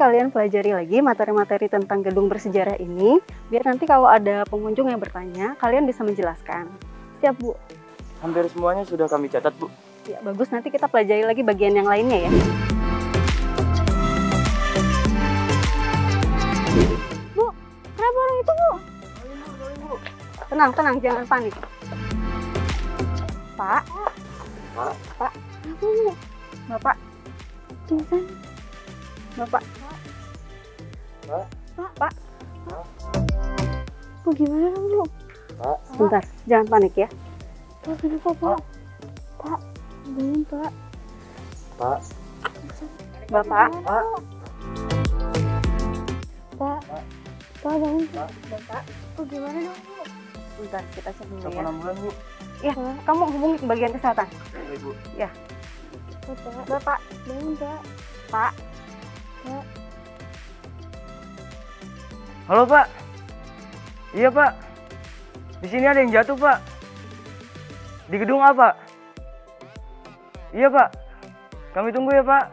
kalian pelajari lagi materi-materi tentang gedung bersejarah ini, biar nanti kalau ada pengunjung yang bertanya, kalian bisa menjelaskan. Siap, Bu? Hampir semuanya sudah kami catat, Bu. Ya, bagus. Nanti kita pelajari lagi bagian yang lainnya ya. Bu, kenapa orang itu, Bu? Tenang, tenang, jangan panik. Pak. Pak. Pak. Bu. Bapak. Pingsan. Bapak. Pak. Pak. Pak. Bu, gimana dong, Bu? Pak. Sebentar, jangan panik ya. Pak, kenapa, Pak? Pak. Pak, bangun, Pak. Pak. Bapak. Pak. Pak. Pak, bangun, Pak. Bapak. Bu, gimana dong, Bu? Bentar, kita cek dulu Telepon ya. ambulan, Bu. Ya, kamu hubungi ke bagian kesehatan. Baik, Bu. Ya. Bapak, bangun, Pak. Pak. Pak. Halo, Pak. Iya, Pak. Di sini ada yang jatuh, Pak. Di gedung A, Pak. Iya, Pak. Kami tunggu ya, Pak.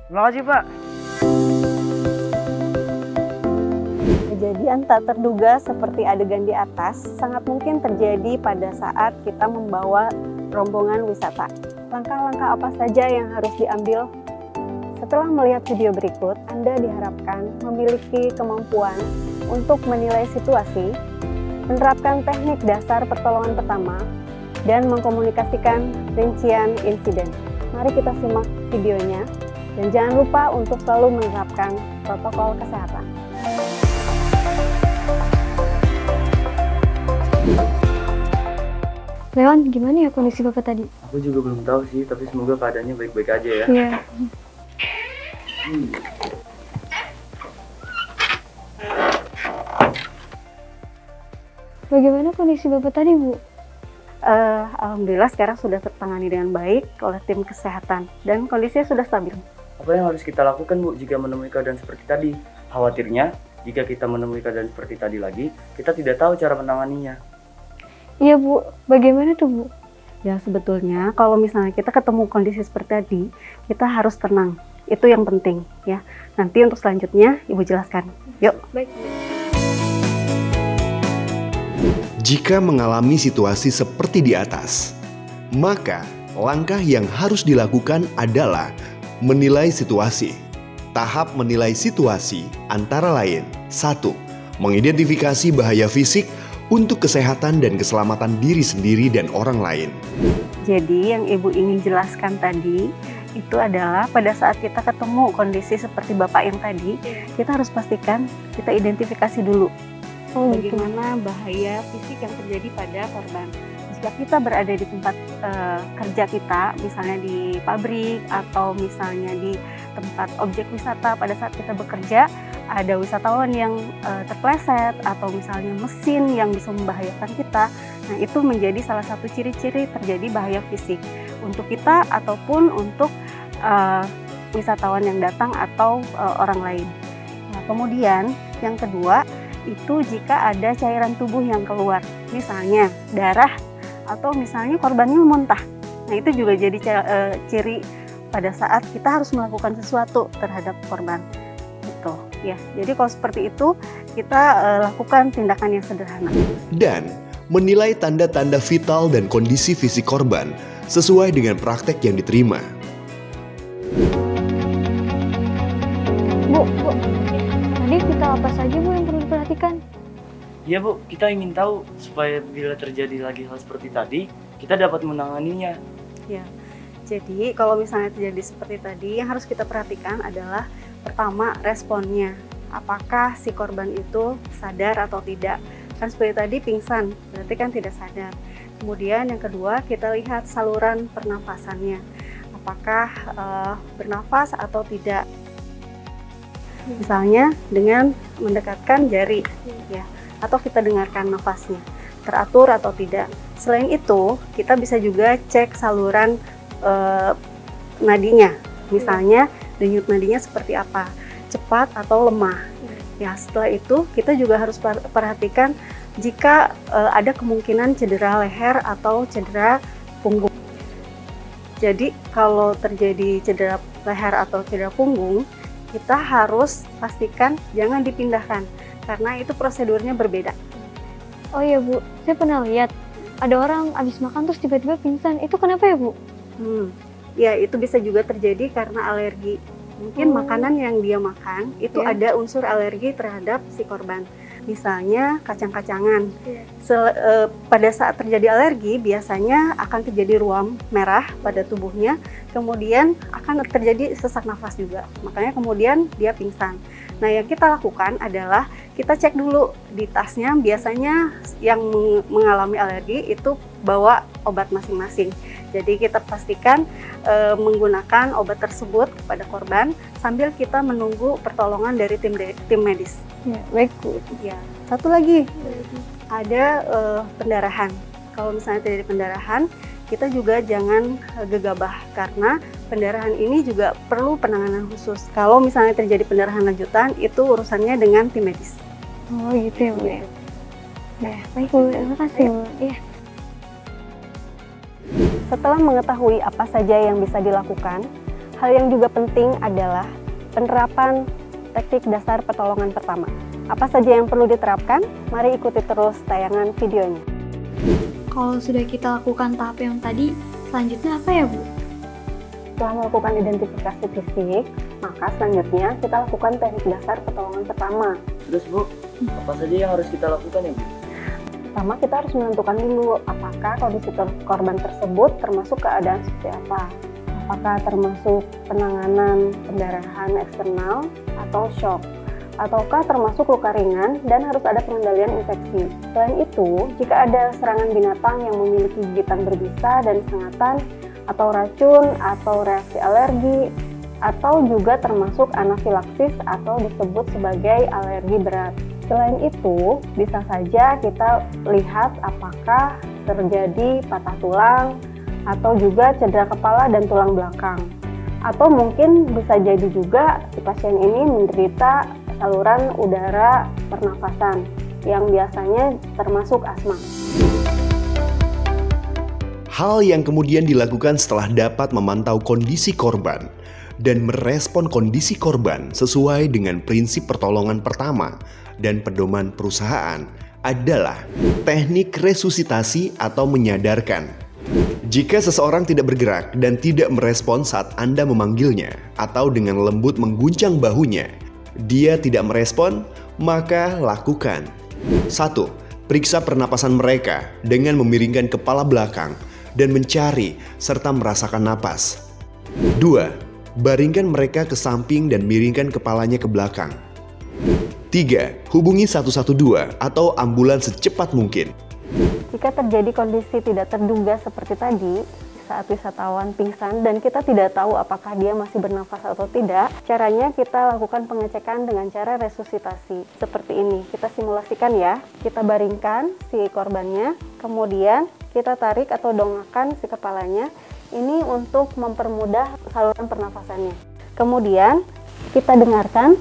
Terima kasih, Pak. Kejadian tak terduga seperti adegan di atas sangat mungkin terjadi pada saat kita membawa rombongan wisata. Langkah-langkah apa saja yang harus diambil? Setelah melihat video berikut, Anda diharapkan memiliki kemampuan untuk menilai situasi, menerapkan teknik dasar pertolongan pertama, dan mengkomunikasikan rincian insiden. Mari kita simak videonya, dan jangan lupa untuk selalu menerapkan protokol kesehatan. Leon, gimana ya kondisi Bapak tadi? Aku juga belum tahu sih, tapi semoga keadaannya baik-baik aja ya. Iya. Bagaimana kondisi Bapak tadi, Bu? Alhamdulillah sekarang sudah tertangani dengan baik oleh tim kesehatan dan kondisinya sudah stabil. Apa yang harus kita lakukan, Bu, jika menemui keadaan seperti tadi? Khawatirnya, jika kita menemui keadaan seperti tadi lagi, kita tidak tahu cara menanganinya. Iya, Bu. Bagaimana tuh, Bu? Ya, sebetulnya kalau misalnya kita ketemu kondisi seperti tadi, kita harus tenang. Itu yang penting ya. Nanti untuk selanjutnya Ibu jelaskan. Yuk. Baik. Jika mengalami situasi seperti di atas, maka langkah yang harus dilakukan adalah menilai situasi. Tahap menilai situasi antara lain: 1. Mengidentifikasi bahaya fisik untuk kesehatan dan keselamatan diri sendiri dan orang lain. Jadi yang Ibu ingin jelaskan tadi itu adalah pada saat kita ketemu kondisi seperti Bapak yang tadi, kita harus pastikan kita identifikasi dulu bagaimana bahaya fisik yang terjadi pada korban. Jika kita berada di tempat kerja kita, misalnya di pabrik atau misalnya di tempat objek wisata, pada saat kita bekerja ada wisatawan yang terpleset atau misalnya mesin yang bisa membahayakan kita. Nah, itu menjadi salah satu ciri-ciri terjadi bahaya fisik untuk kita ataupun untuk wisatawan yang datang atau orang lain. Nah, kemudian yang kedua itu jika ada cairan tubuh yang keluar, misalnya darah atau misalnya korbannya muntah. Nah, itu juga jadi ciri pada saat kita harus melakukan sesuatu terhadap korban. Gitu ya. Jadi kalau seperti itu kita lakukan tindakan yang sederhana. Dan menilai tanda-tanda vital dan kondisi fisik korban sesuai dengan praktek yang diterima. Bu, tadi vital apa saja, Bu, yang perlu diperhatikan? Iya, Bu, kita ingin tahu supaya bila terjadi lagi hal seperti tadi, kita dapat menanganinya. Ya. Jadi kalau misalnya terjadi seperti tadi, yang harus kita perhatikan adalah pertama responnya. Apakah si korban itu sadar atau tidak? Kan seperti tadi pingsan, berarti kan tidak sadar. Kemudian yang kedua kita lihat saluran pernafasannya. Apakah bernafas atau tidak? Misalnya dengan mendekatkan jari, ya, atau kita dengarkan nafasnya, teratur atau tidak. Selain itu, kita bisa juga cek saluran nadinya, misalnya denyut nadinya seperti apa, cepat atau lemah. Ya, setelah itu kita juga harus perhatikan jika ada kemungkinan cedera leher atau cedera punggung. Jadi kalau terjadi cedera leher atau cedera punggung, kita harus pastikan jangan dipindahkan karena itu prosedurnya berbeda. Oh iya Bu, saya pernah lihat ada orang habis makan terus tiba-tiba pingsan. Itu kenapa ya Bu? Ya itu bisa juga terjadi karena alergi. Mungkin makanan yang dia makan itu ada unsur alergi terhadap si korban. Misalnya kacang-kacangan. Pada saat terjadi alergi biasanya akan terjadi ruam merah pada tubuhnya, kemudian akan terjadi sesak nafas juga. Makanya kemudian dia pingsan. Nah, yang kita lakukan adalah kita cek dulu di tasnya. Biasanya yang mengalami alergi itu bawa obat masing-masing. Jadi kita pastikan menggunakan obat tersebut kepada korban sambil kita menunggu pertolongan dari tim medis. Ya, baik Bu. Ya, satu lagi ada pendarahan. Kalau misalnya terjadi pendarahan, kita juga jangan gegabah karena pendarahan ini juga perlu penanganan khusus. Kalau misalnya terjadi pendarahan lanjutan, itu urusannya dengan tim medis. Oh gitu ya Bu ya. Ya, baik Bu, terima kasih Bu. Iya. Setelah mengetahui apa saja yang bisa dilakukan, hal yang juga penting adalah penerapan teknik dasar pertolongan pertama. Apa saja yang perlu diterapkan? Mari ikuti terus tayangan videonya. Kalau sudah kita lakukan tahap yang tadi, selanjutnya apa ya Bu? Setelah melakukan identifikasi fisik, maka selanjutnya kita lakukan teknik dasar pertolongan pertama. Terus Bu, apa saja yang harus kita lakukan ya Bu? Pertama, kita harus menentukan dulu apakah kondisi korban tersebut termasuk keadaan seperti apa. Apakah termasuk penanganan pendarahan eksternal atau shock, ataukah termasuk luka ringan dan harus ada pengendalian infeksi. Selain itu, jika ada serangan binatang yang memiliki gigitan berbisa dan sengatan, atau racun, atau reaksi alergi, atau juga termasuk anafilaksis atau disebut sebagai alergi berat. Selain itu, bisa saja kita lihat apakah terjadi patah tulang atau juga cedera kepala dan tulang belakang. Atau mungkin bisa jadi juga si pasien ini menderita saluran udara pernafasan yang biasanya termasuk asma. Hal yang kemudian dilakukan setelah dapat memantau kondisi korban dan merespon kondisi korban sesuai dengan prinsip pertolongan pertama dan pedoman perusahaan adalah teknik resusitasi atau menyadarkan. Jika seseorang tidak bergerak dan tidak merespon saat Anda memanggilnya atau dengan lembut mengguncang bahunya, dia tidak merespon, maka lakukan 1. Periksa pernapasan mereka dengan memiringkan kepala belakang dan mencari serta merasakan napas. 2. Baringkan mereka ke samping dan miringkan kepalanya ke belakang. 3. Hubungi 112 atau ambulans secepat mungkin. Jika terjadi kondisi tidak terduga seperti tadi, saat wisatawan pingsan dan kita tidak tahu apakah dia masih bernafas atau tidak, caranya kita lakukan pengecekan dengan cara resusitasi. Seperti ini, kita simulasikan ya. Kita baringkan si korbannya, kemudian kita tarik atau dongakkan si kepalanya. Ini untuk mempermudah saluran pernafasannya. Kemudian kita dengarkan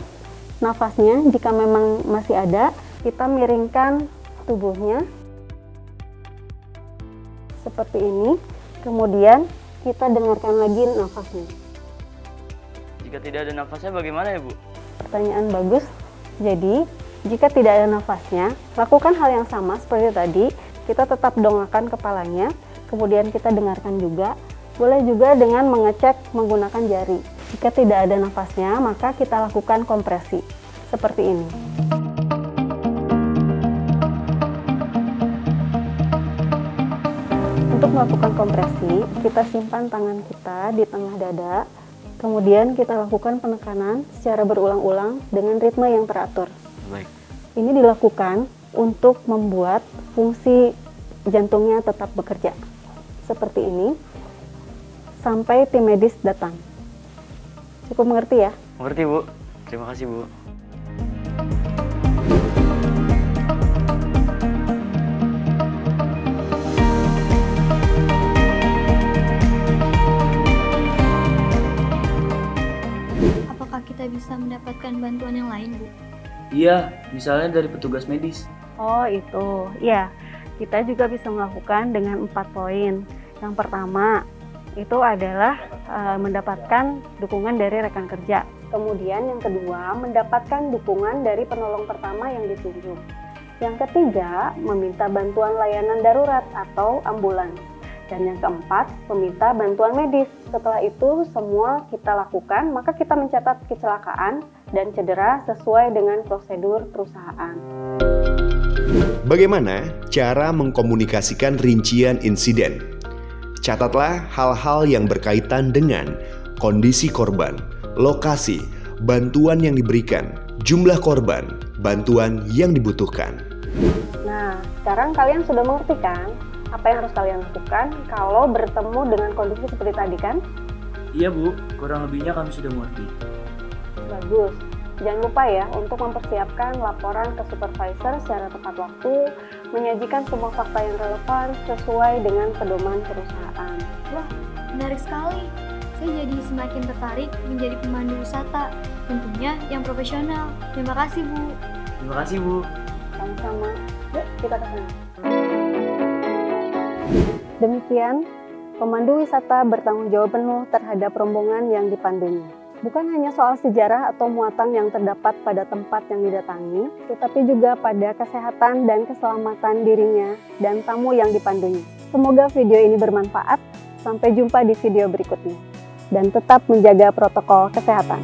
nafasnya, jika memang masih ada, kita miringkan tubuhnya seperti ini. Kemudian kita dengarkan lagi nafasnya. Jika tidak ada nafasnya bagaimana ya Bu? Pertanyaan bagus. Jadi, jika tidak ada nafasnya, lakukan hal yang sama seperti tadi. Kita tetap dongakkan kepalanya, kemudian kita dengarkan juga. Boleh juga dengan mengecek menggunakan jari. Jika tidak ada nafasnya, maka kita lakukan kompresi. Seperti ini. Untuk melakukan kompresi, kita simpan tangan kita di tengah dada, kemudian kita lakukan penekanan secara berulang-ulang dengan ritme yang teratur. Baik. Ini dilakukan untuk membuat fungsi jantungnya tetap bekerja. Seperti ini, sampai tim medis datang. Cukup mengerti ya? Mengerti Bu. Terima kasih Bu. Kita bisa mendapatkan bantuan yang lain, Bu? Iya, misalnya dari petugas medis. Oh itu, ya. Kita juga bisa melakukan dengan 4 poin. Yang pertama, itu adalah mendapatkan dukungan dari rekan kerja. Kemudian yang kedua, mendapatkan dukungan dari penolong pertama yang ditunjuk. Yang ketiga, meminta bantuan layanan darurat atau ambulans. Dan yang keempat, meminta bantuan medis. Setelah itu semua kita lakukan, maka kita mencatat kecelakaan dan cedera sesuai dengan prosedur perusahaan. Bagaimana cara mengkomunikasikan rincian insiden? Catatlah hal-hal yang berkaitan dengan kondisi korban, lokasi, bantuan yang diberikan, jumlah korban, bantuan yang dibutuhkan. Nah, sekarang kalian sudah mengerti kan apa yang harus kalian lakukan kalau bertemu dengan kondisi seperti tadi kan? Iya Bu, kurang lebihnya kami sudah mengerti. Bagus. Jangan lupa ya untuk mempersiapkan laporan ke supervisor secara tepat waktu, menyajikan semua fakta yang relevan sesuai dengan pedoman perusahaan. Wah, menarik sekali. Saya jadi semakin tertarik menjadi pemandu wisata, tentunya yang profesional. Terima kasih, Bu. Terima kasih Bu. Sama-sama. Yuk, kita ke sana. Demikian, pemandu wisata bertanggung jawab penuh terhadap rombongan yang dipandunya. Bukan hanya soal sejarah atau muatan yang terdapat pada tempat yang didatangi, tetapi juga pada kesehatan dan keselamatan dirinya dan tamu yang dipandunya. Semoga video ini bermanfaat. Sampai jumpa di video berikutnya. Dan tetap menjaga protokol kesehatan.